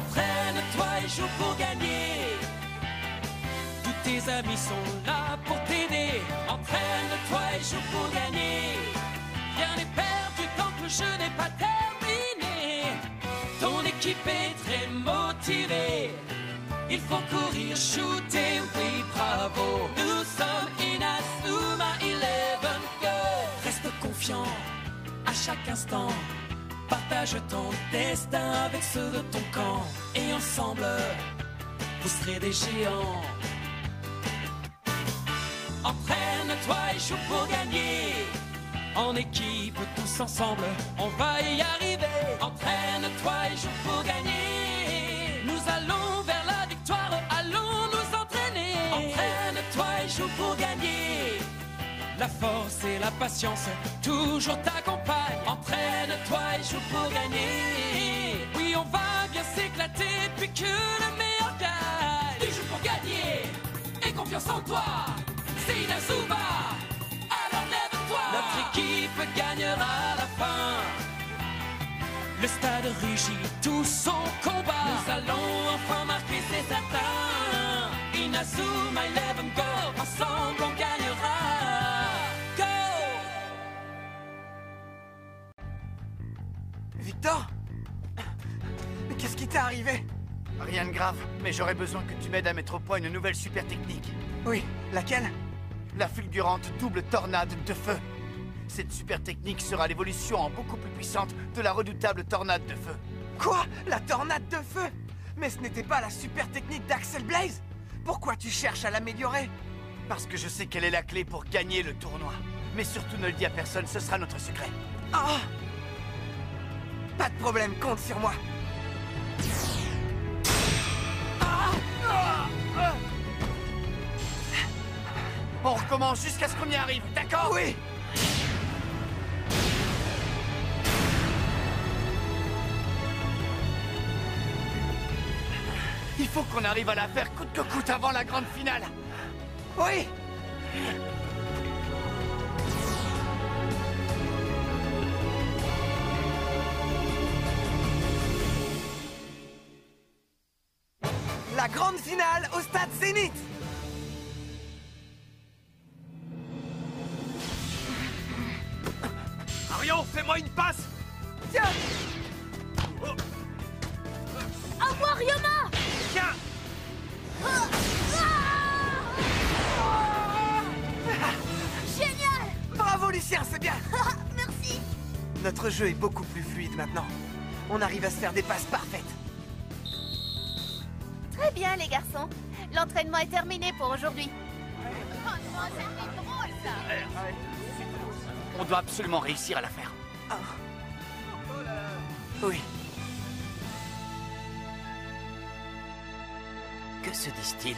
Entraîne-toi et joue pour gagner. Tous tes amis sont là pour t'aider. Entraîne-toi et joue pour gagner. Rien n'est perdu tant que le jeu n'est pas terminé. Ton équipe est très motivée. Il faut courir, shooter, oui bravo. Nous sommes Inazuma 11 Go. Reste confiant à chaque instant. Partage ton destin avec ceux de ton camp. Et ensemble, vous serez des géants. Entraîne-toi et joue pour gagner. En équipe, tous ensemble, on va y arriver. Entraîne-toi et joue pour gagner. Nous allons vers la victoire, allons nous entraîner. Entraîne-toi et joue pour gagner. La force et la patience toujours t'accompagnent. Entraîne-toi et joue pour gagner. Oui, on va bien s'éclater puis que le meilleur gagne. Tu joues pour gagner et confiance en toi. C'est Inazuma, alors lève-toi. Notre équipe gagnera à la fin. Le stade rugit tout son combat. Nous allons enfin marquer, c'est certain. Inazuma 11 Go, ensemble on gagnera. Victor? Mais qu'est-ce qui t'est arrivé? Rien de grave, mais j'aurais besoin que tu m'aides à mettre au point une nouvelle super technique. Oui, laquelle? La fulgurante double tornade de feu. Cette super technique sera l'évolution en beaucoup plus puissante de la redoutable tornade de feu. Quoi? La tornade de feu? Mais ce n'était pas la super technique d'Axel Blaze? Pourquoi tu cherches à l'améliorer? Parce que je sais quelle est la clé pour gagner le tournoi. Mais surtout ne le dis à personne, ce sera notre secret. Ah! Pas de problème, compte sur moi. On recommence jusqu'à ce qu'on y arrive, d'accord? Oui! Il faut qu'on arrive à la faire coûte que coûte avant la grande finale. Oui! La grande finale au stade Zénith! Arion, fais-moi une passe! Tiens! À moi, Ryoma! Tiens! Génial! Bravo Lucien, c'est bien! Merci! Notre jeu est beaucoup plus fluide maintenant. On arrive à se faire des passes parfaites. Très bien, les garçons. L'entraînement est terminé pour aujourd'hui. On doit absolument réussir à la faire. Ah. Oui. Que se disent-ils?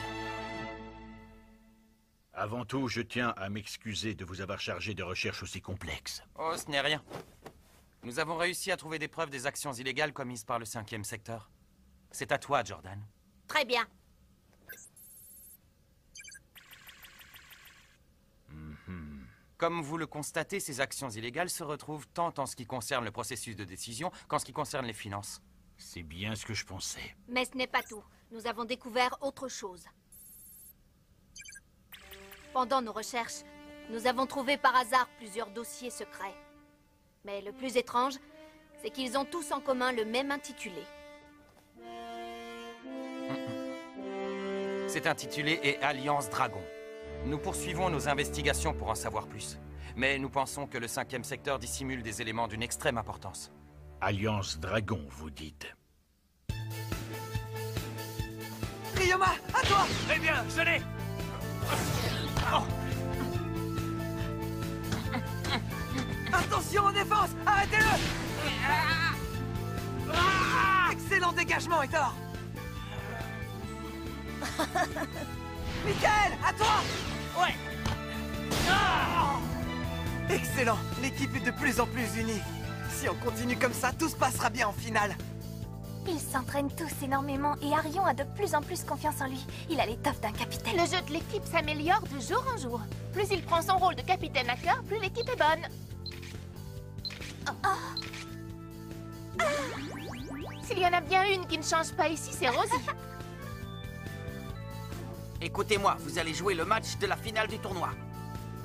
Avant tout, je tiens à m'excuser de vous avoir chargé de recherches aussi complexes. Oh, ce n'est rien. Nous avons réussi à trouver des preuves des actions illégales commises par le 5e secteur. C'est à toi, Jordan. Très bien. Comme vous le constatez, ces actions illégales se retrouvent tant en ce qui concerne le processus de décision qu'en ce qui concerne les finances. C'est bien ce que je pensais. Mais ce n'est pas tout. Nous avons découvert autre chose. Pendant nos recherches, nous avons trouvé par hasard plusieurs dossiers secrets. Mais le plus étrange, c'est qu'ils ont tous en commun le même intitulé. Cet intitulé est Alliance Dragon. Nous poursuivons nos investigations pour en savoir plus. Mais nous pensons que le 5e secteur dissimule des éléments d'une extrême importance. Alliance Dragon, vous dites. Ryoma, à toi! Très bien, je l'ai! Attention en défense! Arrêtez-le! Excellent dégagement, Hector! Michael, à toi! Ouais! Excellent! L'équipe est de plus en plus unie. Si on continue comme ça, tout se passera bien en finale. Ils s'entraînent tous énormément et Arion a de plus en plus confiance en lui. Il a l'étoffe d'un capitaine. Le jeu de l'équipe s'améliore de jour en jour. Plus il prend son rôle de capitaine à cœur, plus l'équipe est bonne. S'il y en a bien une qui ne change pas ici, c'est Rosie. Écoutez-moi, vous allez jouer le match de la finale du tournoi.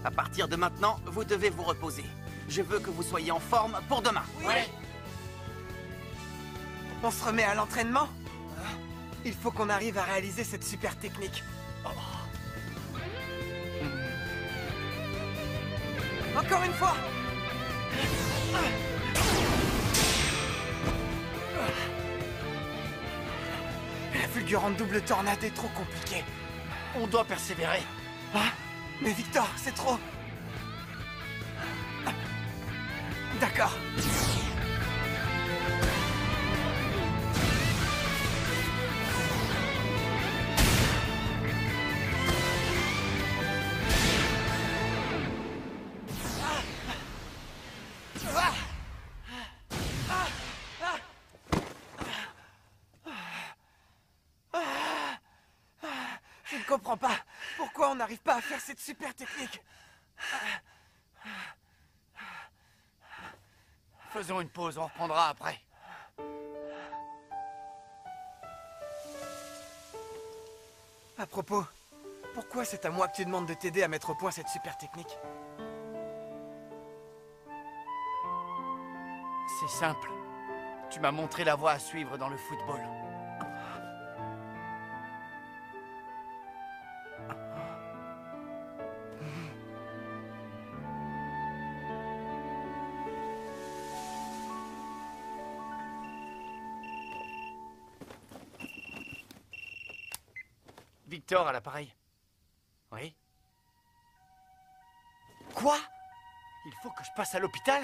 À partir de maintenant, vous devez vous reposer. Je veux que vous soyez en forme pour demain. Ouais. On se remet à l'entraînement? Il faut qu'on arrive à réaliser cette super technique. Encore une fois! La fulgurante double tornade est trop compliquée. On doit persévérer. Hein? Mais Victor, c'est trop... D'accord. Je ne comprends pas. Pourquoi on n'arrive pas à faire cette super technique? Faisons une pause, on reprendra après. À propos, pourquoi c'est à moi que tu demandes de t'aider à mettre au point cette super technique? C'est simple. Tu m'as montré la voie à suivre dans le football. Victor à l'appareil. Oui? Quoi? Il faut que je passe à l'hôpital?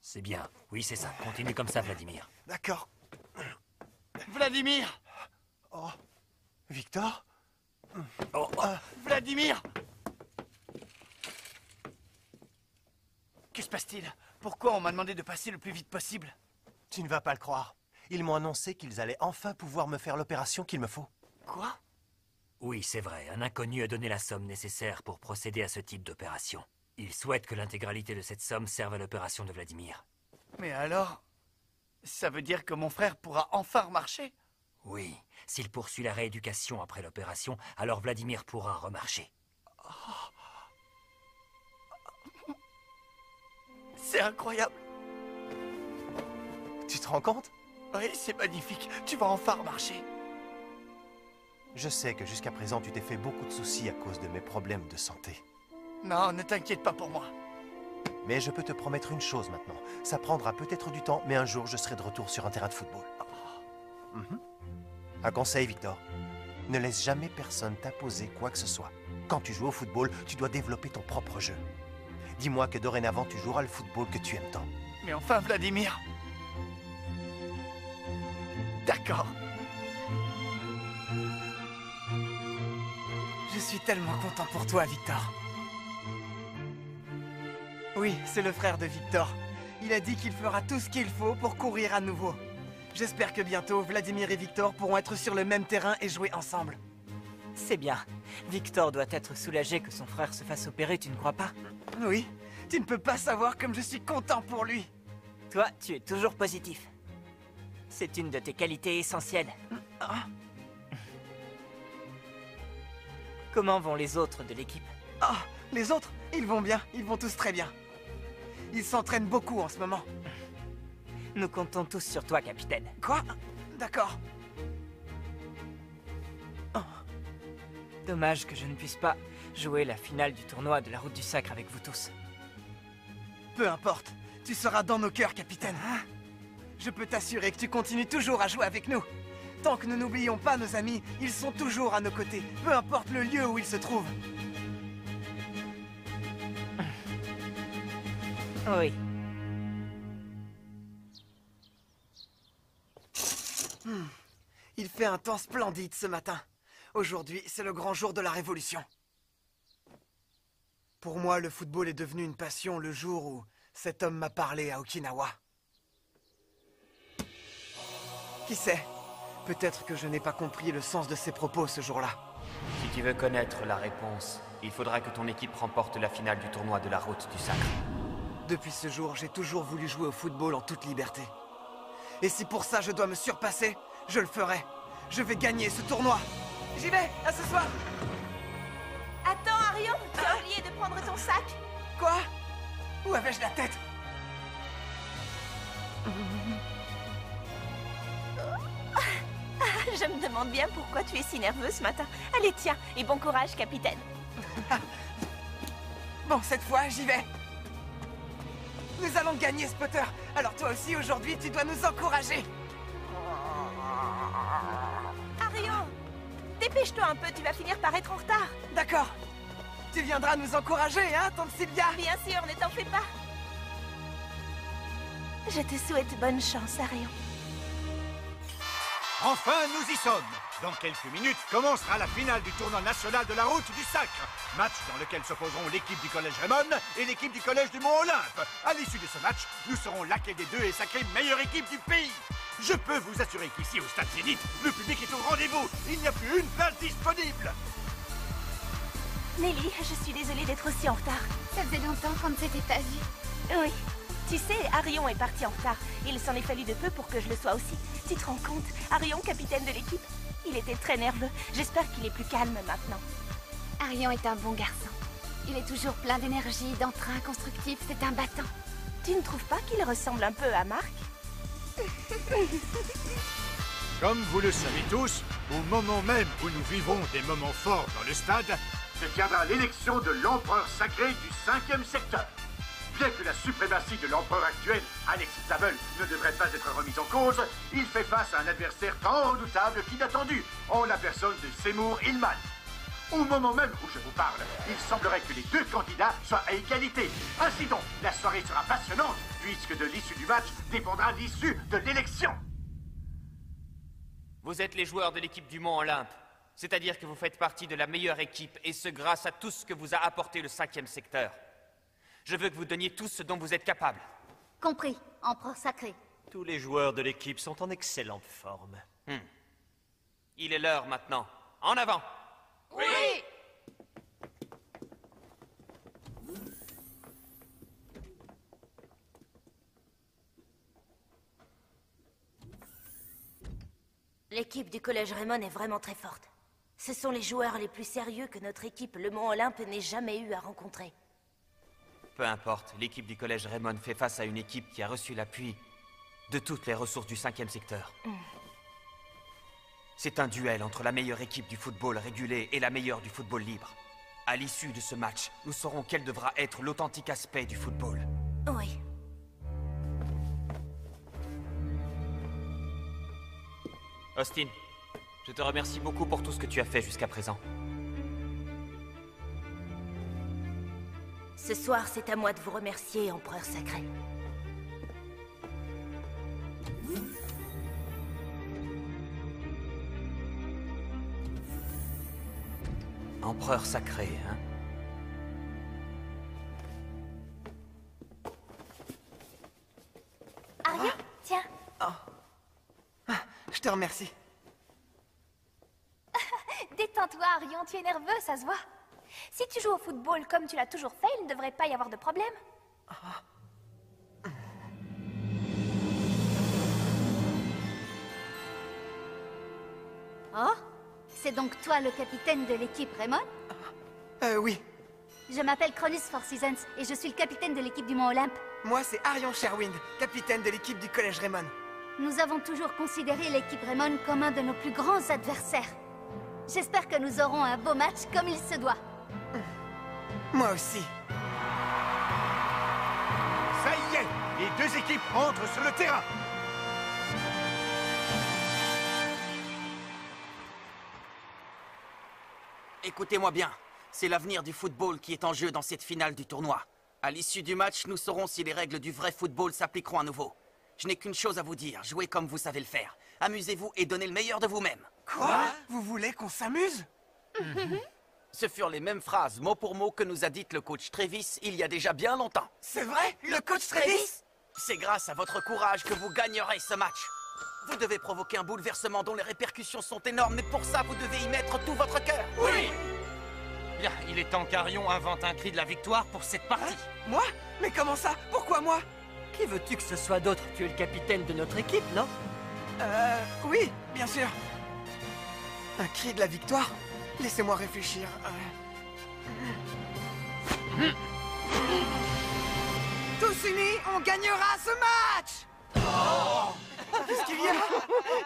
C'est bien. Oui, c'est ça. Continue comme ça, Vladimir. D'accord. Vladimir! Oh. Victor? Vladimir! Que se passe-t-il? Pourquoi on m'a demandé de passer le plus vite possible? Tu ne vas pas le croire. Ils m'ont annoncé qu'ils allaient enfin pouvoir me faire l'opération qu'il me faut. Quoi? Oui, c'est vrai. Un inconnu a donné la somme nécessaire pour procéder à ce type d'opération. Il souhaite que l'intégralité de cette somme serve à l'opération de Vladimir. Mais alors, ça veut dire que mon frère pourra enfin remarcher? Oui. S'il poursuit la rééducation après l'opération, alors Vladimir pourra remarcher. C'est incroyable. Tu te rends compte? Oui, c'est magnifique. Tu vas enfin remarcher. Je sais que jusqu'à présent, tu t'es fait beaucoup de soucis à cause de mes problèmes de santé. Non, ne t'inquiète pas pour moi. Mais je peux te promettre une chose maintenant. Ça prendra peut-être du temps, mais un jour, je serai de retour sur un terrain de football. Un conseil, Victor. Ne laisse jamais personne t'imposer quoi que ce soit. Quand tu joues au football, tu dois développer ton propre jeu. Dis-moi que dorénavant, tu joueras le football que tu aimes tant. Mais enfin, Vladimir. D'accord. Je suis tellement content pour toi, Victor. Oui, c'est le frère de Victor. Il a dit qu'il fera tout ce qu'il faut pour courir à nouveau. J'espère que bientôt, Vladimir et Victor pourront être sur le même terrain et jouer ensemble. C'est bien. Victor doit être soulagé que son frère se fasse opérer, tu ne crois pas? Oui, tu ne peux pas savoir comme je suis content pour lui. Toi, tu es toujours positif. C'est une de tes qualités essentielles. Comment vont les autres de l'équipe? Ah, les autres, ils vont bien, ils vont tous très bien. Ils s'entraînent beaucoup en ce moment. Nous comptons tous sur toi, capitaine. Quoi? D'accord. Dommage que je ne puisse pas jouer la finale du tournoi de la Route du Sacre avec vous tous. Peu importe, tu seras dans nos cœurs, capitaine. Je peux t'assurer que tu continues toujours à jouer avec nous. Tant que nous n'oublions pas nos amis, ils sont toujours à nos côtés, peu importe le lieu où ils se trouvent. Oui. Il fait un temps splendide ce matin. Aujourd'hui, c'est le grand jour de la Révolution. Pour moi, le football est devenu une passion le jour où cet homme m'a parlé à Okinawa. Qui sait? Peut-être que je n'ai pas compris le sens de ses propos ce jour-là. Si tu veux connaître la réponse, il faudra que ton équipe remporte la finale du tournoi de la Route du Sacre. Depuis ce jour, j'ai toujours voulu jouer au football en toute liberté. Et si pour ça je dois me surpasser, je le ferai. Je vais gagner ce tournoi. J'y vais, à ce soir. Attends, Arion, tu as oublié de prendre ton sac. Quoi? Où avais-je la tête? Je me demande bien pourquoi tu es si nerveux ce matin. Allez, tiens, et bon courage, capitaine. Bon, cette fois, j'y vais. Nous allons gagner, Spotter. Alors toi aussi, aujourd'hui, tu dois nous encourager. Arion, dépêche-toi un peu, tu vas finir par être en retard. D'accord. Tu viendras nous encourager, hein, tante Sylvia? Bien sûr, ne t'en fais pas. Je te souhaite bonne chance, Arion. Enfin, nous y sommes. Dans quelques minutes commencera la finale du tournoi national de la route du sacre. Match dans lequel s'opposeront l'équipe du collège Raymond et l'équipe du collège du Mont-Olympe. À l'issue de ce match, nous serons laquelle des deux est sacrée meilleure équipe du pays. Je peux vous assurer qu'ici, au Stade Zénith, le public est au rendez-vous. Il n'y a plus une place disponible. Nelly, je suis désolée d'être aussi en retard. Ça faisait longtemps qu'on ne s'était pas vu. Oui. Tu sais, Arion est parti en retard. Il s'en est fallu de peu pour que je le sois aussi. Tu te rends compte? Arion, capitaine de l'équipe, il était très nerveux. J'espère qu'il est plus calme maintenant. Arion est un bon garçon. Il est toujours plein d'énergie, d'entrain constructif. C'est un battant. Tu ne trouves pas qu'il ressemble un peu à Marc? Comme vous le savez tous, au moment même où nous vivons des moments forts dans le stade, se tiendra l'élection de l'empereur sacré du 5e secteur. Bien que la suprématie de l'empereur actuel, Alex Zabel, ne devrait pas être remise en cause, il fait face à un adversaire tant redoutable qu'inattendu, en la personne de Seymour Hillman. Au moment même où je vous parle, il semblerait que les deux candidats soient à égalité. Ainsi donc, la soirée sera passionnante, puisque de l'issue du match dépendra l'issue de l'élection. Vous êtes les joueurs de l'équipe du Mont-Olympe. C'est-à-dire que vous faites partie de la meilleure équipe, et ce grâce à tout ce que vous a apporté le 5e secteur. Je veux que vous donniez tout ce dont vous êtes capables. Compris, empereur sacré. Tous les joueurs de l'équipe sont en excellente forme. Il est l'heure maintenant. En avant! Oui! L'équipe du collège Raymond est vraiment très forte. Ce sont les joueurs les plus sérieux que notre équipe, le Mont-Olympe, n'ait jamais eu à rencontrer. Peu importe, l'équipe du collège Raymond fait face à une équipe qui a reçu l'appui de toutes les ressources du 5e secteur. C'est un duel entre la meilleure équipe du football régulé et la meilleure du football libre. À l'issue de ce match, nous saurons quel devra être l'authentique aspect du football. Oui. Austin, je te remercie beaucoup pour tout ce que tu as fait jusqu'à présent. Ce soir, c'est à moi de vous remercier, empereur sacré. Empereur sacré, hein? Arion, tiens. Je te remercie. Détends-toi, Arion, tu es nerveux, ça se voit. Si tu joues au football comme tu l'as toujours fait, il ne devrait pas y avoir de problème. Oh, c'est donc toi le capitaine de l'équipe Raymond? Oui. Je m'appelle Cronus Four Seasons et je suis le capitaine de l'équipe du Mont-Olympe. Moi, c'est Arion Sherwind, capitaine de l'équipe du collège Raymond. Nous avons toujours considéré l'équipe Raymond comme un de nos plus grands adversaires. J'espère que nous aurons un beau match comme il se doit. Moi aussi. Ça y est, les deux équipes entrent sur le terrain. Écoutez-moi bien, c'est l'avenir du football qui est en jeu dans cette finale du tournoi. À l'issue du match, nous saurons si les règles du vrai football s'appliqueront à nouveau. Je n'ai qu'une chose à vous dire, jouez comme vous savez le faire. Amusez-vous et donnez le meilleur de vous-même. Quoi? Vous voulez qu'on s'amuse? Ce furent les mêmes phrases, mot pour mot, que nous a dites le coach Travis il y a déjà bien longtemps. C'est vrai? Le coach Travis? C'est grâce à votre courage que vous gagnerez ce match. Vous devez provoquer un bouleversement dont les répercussions sont énormes, mais pour ça, vous devez y mettre tout votre cœur. Oui! Bien, il est temps qu'Arion invente un cri de la victoire pour cette partie. Hein? Moi? Mais comment ça? Pourquoi moi? Qui veux-tu que ce soit d'autre? Tu es le capitaine de notre équipe, non? Oui, bien sûr. Un cri de la victoire? Laissez-moi réfléchir. Tous unis, on gagnera ce match! Oh! Qu'est-ce qu'il y a?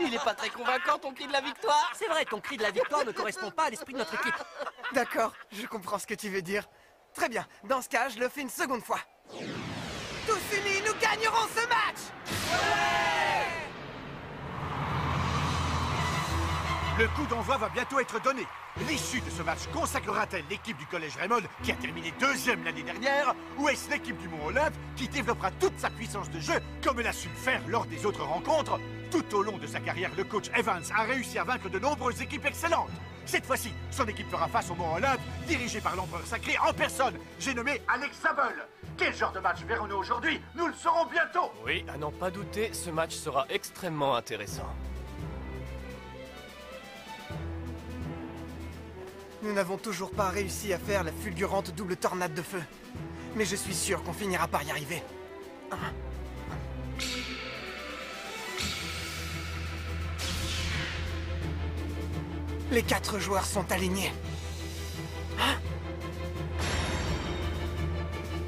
Il est pas très convaincant, ton cri de la victoire. C'est vrai, ton cri de la victoire ne correspond pas à l'esprit de notre équipe. D'accord, je comprends ce que tu veux dire. Très bien, dans ce cas, je le fais une seconde fois. Tous unis, nous gagnerons ce match! Le coup d'envoi va bientôt être donné. L'issue de ce match consacrera-t-elle l'équipe du Collège Raymond, qui a terminé 2e l'année dernière, ou est-ce l'équipe du Mont Olympe, qui développera toute sa puissance de jeu, comme elle a su le faire lors des autres rencontres? Tout au long de sa carrière, le coach Evans a réussi à vaincre de nombreuses équipes excellentes. Cette fois-ci, son équipe fera face au Mont Olympe, dirigée par l'Empereur Sacré en personne. J'ai nommé Alex Zabel. Quel genre de match verrons-nous aujourd'hui? Nous le saurons bientôt. Oui, à n'en pas douter, ce match sera extrêmement intéressant. Nous n'avons toujours pas réussi à faire la fulgurante double tornade de feu. Mais je suis sûr qu'on finira par y arriver. Les 4 joueurs sont alignés.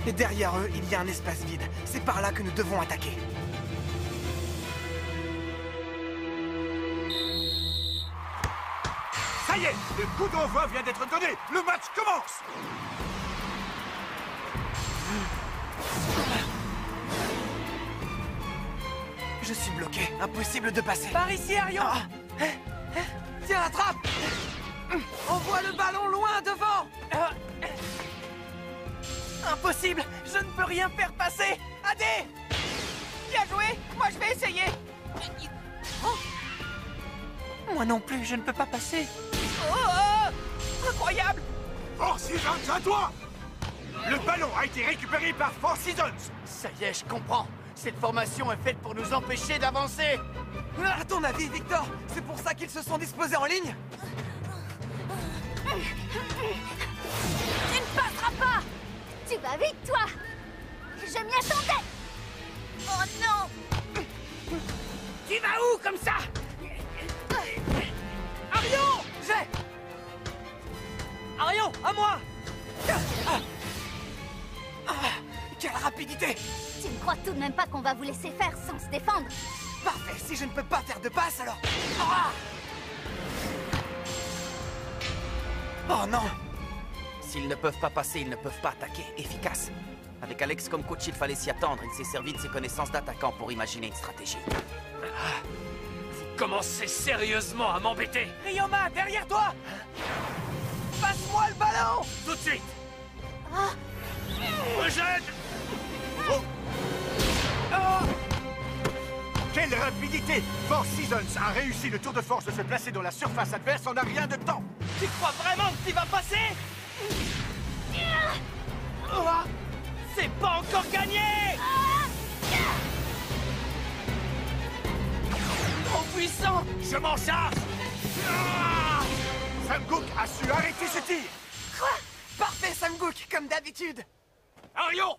Et derrière eux, il y a un espace vide. C'est par là que nous devons attaquer. Ça y est, le coup d'envoi vient d'être donné. Le match commence. Je suis bloqué. Impossible de passer. Par ici, Arion. Tiens, attrape. On voit le ballon loin devant. Impossible. Je ne peux rien faire passer. Adé. Bien joué. Moi, je vais essayer. Moi non plus, je ne peux pas passer. Incroyable. Four Seasons, à toi. Le ballon a été récupéré par Four Seasons. Ça y est, je comprends. Cette formation est faite pour nous empêcher d'avancer. À ton avis, Victor, c'est pour ça qu'ils se sont disposés en ligne? Tu ne passeras pas. Tu vas vite, toi. Je m'y attendais. Oh non. Tu vas où comme ça? Arion! Arion, à moi! Quelle rapidité! Tu ne crois tout de même pas qu'on va vous laisser faire sans se défendre? Parfait, si je ne peux pas faire de passe, alors... Oh non! S'ils ne peuvent pas passer, ils ne peuvent pas attaquer. Efficace. Avec Alex comme coach, il fallait s'y attendre. Il s'est servi de ses connaissances d'attaquant pour imaginer une stratégie. Vous commencez sérieusement à m'embêter. Ryoma, derrière toi! Passe-moi le ballon! Tout de suite. Rejette. Quelle rapidité! Four Seasons a réussi le tour de force de se placer dans la surface adverse en un rien de temps. Tu crois vraiment que tu vas passer? C'est pas encore gagné! Trop puissant! Je m'en charge. Samgook a su arrêter ce tir. Quoi? Parfait, Samgook, comme d'habitude. Arion!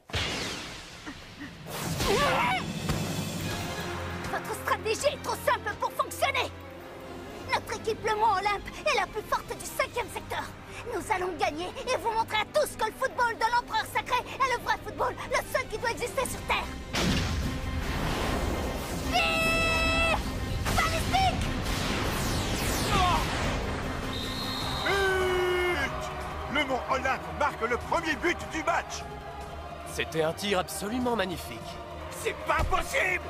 Votre stratégie est trop simple pour fonctionner. Notre équipe Le Mont Olympe est la plus forte du 5e secteur. Nous allons gagner et vous montrer à tous que le football de l'Empereur Sacré est le vrai football, le seul qui doit exister sur Terre. Vite! Balistique! But! Le Mont Olympe marque le premier but du match. C'était un tir absolument magnifique. C'est pas possible!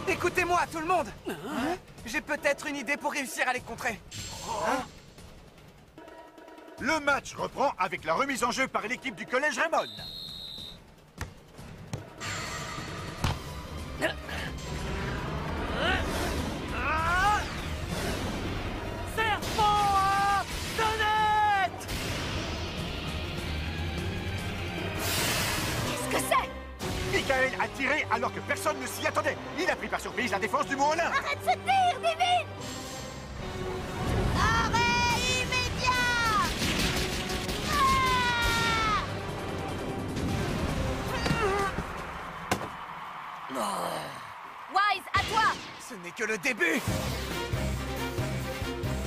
Écoutez-moi, tout le monde. J'ai peut-être une idée pour réussir à les contrer. Le match reprend avec la remise en jeu par l'équipe du Collège Raymond. Serpent Sonnette! Qu'est-ce que c'est? Michael a tiré alors que personne ne s'y attendait. Il a pris par surprise la défense du Mont Olympe. Arrête ce tir, Divine! Arrête! Wise, à toi! Ce n'est que le début!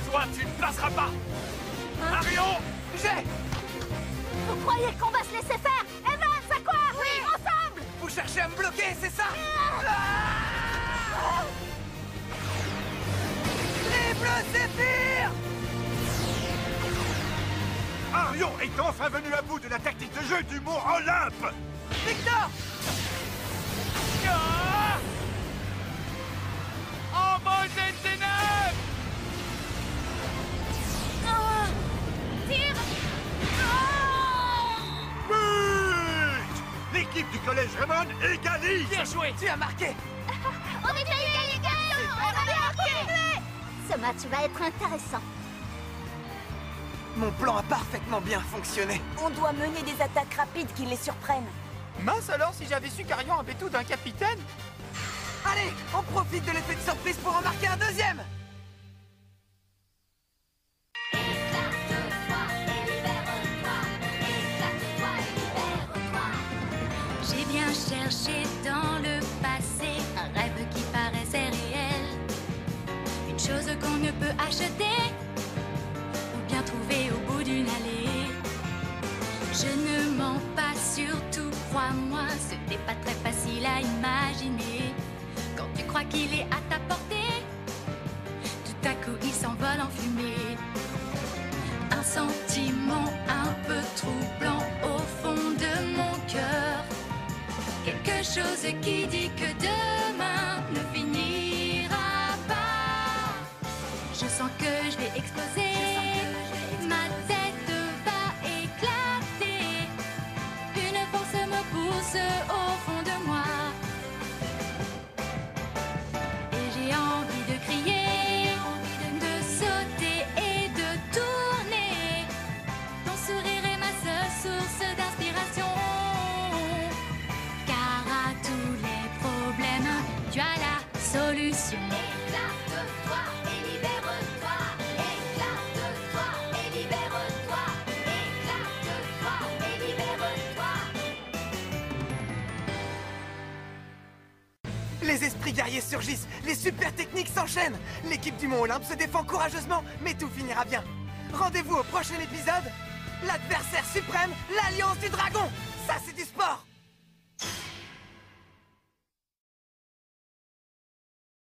Toi, tu ne passeras pas! Arion! J'ai! Vous croyez qu'on va se laisser faire? Evans, à quoi? Oui! Ensemble! Vous cherchez à me bloquer, c'est ça? Triple Zéphyr! Arion est enfin venu à bout de la tactique de jeu du mont Olympe! Victor! Envol des ténèbres! Tire! But! L'équipe du collège Raymond égalise! Bien joué! Tu as marqué! On est gagné, les gars! On a marqué! Ce match va être intéressant. Mon plan a parfaitement bien fonctionné. On doit mener des attaques rapides qui les surprennent. Mince alors si j'avais su qu'Arion avait tout d'un capitaine! Allez, on profite de l'effet de surprise pour en marquer un deuxième! J'ai bien cherché dans le passé un rêve qui paraissait réel. Une chose qu'on ne peut acheter ou bien trouver au bout d'une allée. Je ne mens pas, surtout crois-moi, ce n'est pas très facile à imaginer. Quand tu crois qu'il est à ta portée, tout à coup il s'envole en fumée. Un sentiment un peu troublant au fond de mon cœur. Quelque chose qui dit que demain ne finira pas. Je sens que je vais exploser. Ma tête va éclater. Une force me pousse au fond de moi. Et j'ai envie de crier, de sauter et de tourner. Ton sourire est ma seule source d'inspiration. Car à tous les problèmes, tu as la solution. Éclate-toi et libère-toi. Éclate-toi et libère-toi. Éclate-toi et libère-toi. Les esprits guerriers surgissent, les super techniques s'enchaînent. L'équipe du Mont Olympe se défend courageusement, mais tout finira bien. Rendez-vous au prochain épisode. L'adversaire suprême, l'Alliance du Dragon. Ça, c'est du sport.